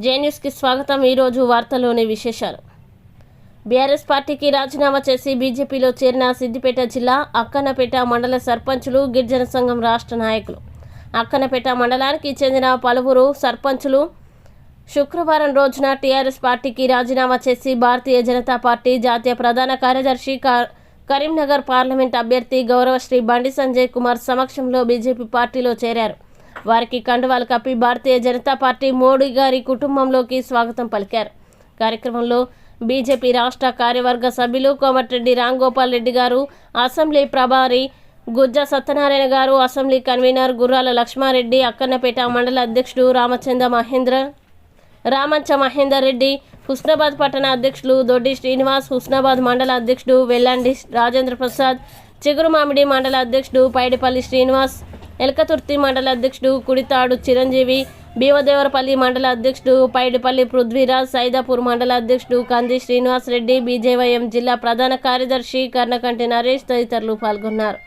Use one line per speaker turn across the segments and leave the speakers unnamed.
జే news కి స్వాగతం। ఈ రోజు వార్తల్లోని విశేషాలు। బీఆర్ఎస్ పార్టీకి రాజీనామా చేసి బీజేపీలో చేరిన సిద్దిపేట జిల్లా అక్కన్నపేట మండల సర్పంచులు, గిరిజన సంఘం రాష్ట్ర నాయకులు। అక్కన్నపేట మండలానికి చెందిన పలువురు సర్పంచులు శుక్రవారం రోజున టీఆర్ఎస్ పార్టీకి రాజీనామా చేసి భారతీయ జనతా పార్టీ జాతీయ ప్రధాన కార్యదర్శి కరీంనగర్ పార్లమెంట్ అభ్యర్థి గౌరవశ్రీ బండి సంజయ్ కుమార్ సమక్షంలో బీజేపీ పార్టీలో చేరారు। వారికి కండువాలు కప్పి భారతీయ జనతా పార్టీ మోడీ గారి కుటుంబంలోకి స్వాగతం పలికారు। కార్యక్రమంలో బీజేపీ రాష్ట్ర కార్యవర్గ సభ్యులు కోమటిరెడ్డి రాంగోపాల్ రెడ్డి గారు, అసెంబ్లీ ప్రభారి గుజ్జ సత్యనారాయణ గారు, అసెంబ్లీ కన్వీనర్ గుర్రాల లక్ష్మారెడ్డి, అక్కన్నపేట మండల అధ్యక్షుడు రామంచ మహేందర్ రెడ్డి, హుస్నాబాద్ పట్టణ అధ్యక్షులు దొడ్డి శ్రీనివాస్, హుస్నాబాద్ మండల అధ్యక్షుడు వెల్లండి రాజేంద్ర ప్రసాద్, చిగురుమామిడి మండల అధ్యక్షుడు పైడిపల్లి శ్రీనివాస్, ఎలకతుర్తి మండల అధ్యక్షుడు కుడితాడు చిరంజీవి, భీమదేవరపల్లి మండల అధ్యక్షుడు పైడిపల్లి పృథ్వీరాజ్, సైదాపూర్ మండల అధ్యక్షుడు కంది శ్రీనివాస్ రెడ్డి, బీజేవైఎం జిల్లా ప్రధాన కార్యదర్శి కర్ణకంటి నరేష్ తదితరులు పాల్గొన్నారు।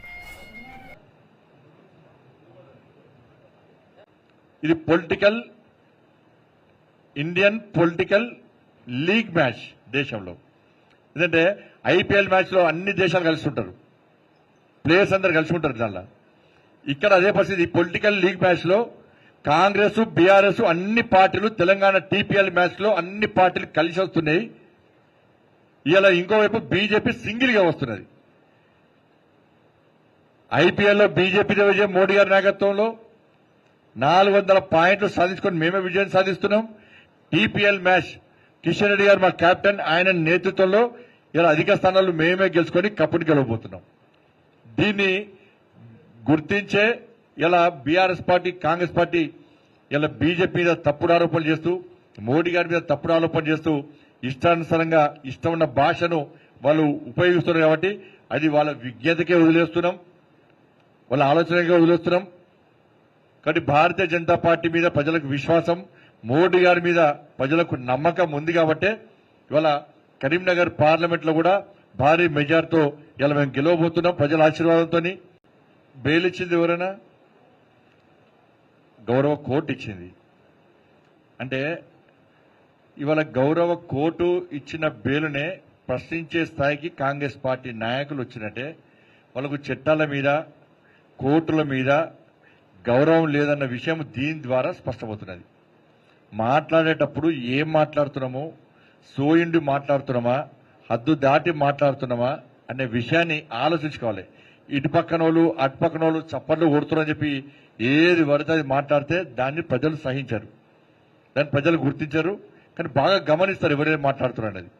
ఇది ఇండియన్ పొలిటికల్ లీగ్ మ్యాచ్ దేశంలో। ఎందుకంటే ఐపీఎల్ మ్యాచ్ లో అన్ని దేశాలు కలిసి ఉంటారు, ప్లేయర్స్ అందరు కలిసి ఉంటారు। దానిలో ఇక్కడ అదే పరిస్థితి। పొలిటికల్ లీగ్ మ్యాచ్ లో కాంగ్రెస్, బీఆర్ఎస్ అన్ని పార్టీలు, తెలంగాణ టీపీఎల్ మ్యాచ్ లో అన్ని పార్టీలు కలిసి వస్తున్నాయి। ఇలా ఇంకోవైపు బీజేపీ సింగిల్ గా వస్తున్నది। ఐపీఎల్ లో బీజేపీ విజయం, మోడీ గారి నాయకత్వంలో 400 పాయింట్లు సాధించుకొని మేమే విజయం సాధిస్తున్నాం। టీపీఎల్ మ్యాచ్ కిషన్ రెడ్డి గారు మా కెప్టెన్, ఆయన నేతృత్వంలో ఇలా అధిక స్థానాలు మేమే గెలుచుకొని కప్పుని గెలవబోతున్నాం। దీన్ని గుర్తించే ఇలా బీఆర్ఎస్ పార్టీ, కాంగ్రెస్ పార్టీ ఇలా బీజేపీ మీద తప్పుడు ఆరోపణలు చేస్తూ, మోడీ గారి మీద తప్పుడు ఆరోపణలు చేస్తూ ఇష్టానుసారంగా ఇష్టం ఉన్న భాషను వాళ్ళు ఉపయోగిస్తున్నారు। కాబట్టి అది వాళ్ళ విజ్ఞతకే వదిలేస్తున్నాం, వాళ్ళ ఆలోచనకే వదిలేస్తున్నాం। కాబట్టి భారతీయ జనతా పార్టీ మీద ప్రజలకు విశ్వాసం, మోడీ గారి మీద ప్రజలకు నమ్మకం ఉంది। కాబట్టి ఇవాళ కరీంనగర్ పార్లమెంట్ లో కూడా భారీ మెజార్టీతో ఇలా మేము గెలవబోతున్నాం ప్రజల ఆశీర్వాదంతో। బెయిల్ ఇచ్చింది ఎవరైనా? గౌరవ కోర్టు ఇచ్చింది। అంటే ఇవాళ గౌరవ కోర్టు ఇచ్చిన బెయిలునే ప్రశ్నించే స్థాయికి కాంగ్రెస్ పార్టీ నాయకులు వచ్చినట్టే వాళ్ళకు చట్టాల మీద, కోర్టుల మీద గౌరవం లేదన్న విషయం దీని ద్వారా స్పష్టమవుతున్నది। మాట్లాడేటప్పుడు ఏం మాట్లాడుతున్నామో, సోయిండి మాట్లాడుతున్నామా, హద్దు దాటి మాట్లాడుతున్నామా అనే విషయాన్ని ఆలోచించుకోవాలి। ఇటు పక్కన వాళ్ళు అటు పక్కన వాళ్ళు చప్పట్లు కొడుతున్నారని చెప్పి ఏది పడితే అది మాట్లాడితే దాన్ని ప్రజలు సహించరు, దాన్ని ప్రజలు గుర్తించరు, కానీ బాగా గమనిస్తారు ఎవరైనా మాట్లాడుతున్నారు అనేది।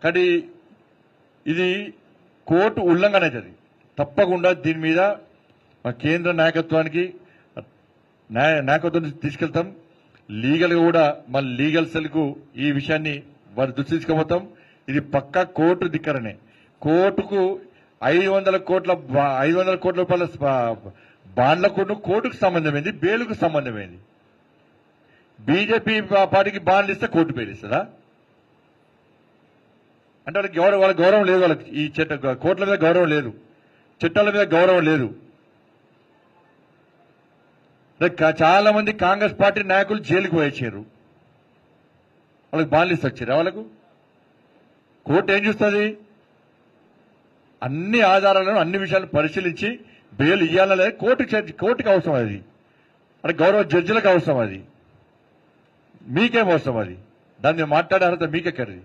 కానీ ఇది కోర్టు ఉల్లంఘన అవుతుంది। తప్పకుండా దీని మీద మా కేంద్ర నాయకత్వానికి నాయకత్వం తీసుకెళ్తాం। లీగల్ గా కూడా మన లీగల్ సెల్ కు ఈ విషయాన్ని వారి దృష్టి తీసుకుపోతాం। ఇది పక్కా కోర్టు ధిక్కరనే। కోర్టుకు 500 కోట్ల రూపాయల బాండ్లకు కోర్టుకు సంబంధమైంది, బెయిలుకు సంబంధమైంది। బీజేపీ పార్టీకి బాండ్లు ఇస్తే కోర్టు బెయిల్ ఇస్తుందా? అంటే వాళ్ళ గౌరవం లేదు, వాళ్ళకి ఈ కోర్టుల మీద గౌరవం లేదు, చట్టాల మీద గౌరవం లేదు। చాలా మంది కాంగ్రెస్ పార్టీ నాయకులు జైలుకు పోయొచ్చారు, వాళ్ళకి బాండ్లు ఇస్తే వచ్చారా? వాళ్ళకు కోర్టు ఏం చూస్తుంది? అన్ని ఆధారాలను, అన్ని విషయాలను పరిశీలించి బెయిల్ ఇవ్వాలనే కోర్టుకి అవసరం అది, అంటే గౌరవ జడ్జిలకు అవసరం అది, మీకేం అవసరం అది? దాన్ని మాట్లాడే అర్హత మీకెక్కడిది?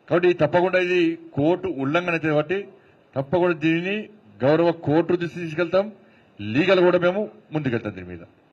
కాబట్టి తప్పకుండా ఇది కోర్టు ఉల్లంఘన అయితే కాబట్టి తప్పకుండా దీనిని గౌరవ కోర్టు దృష్టి తీసుకెళ్తాం, లీగల్ కూడా మేము ముందుకెళ్తాం దీని మీద।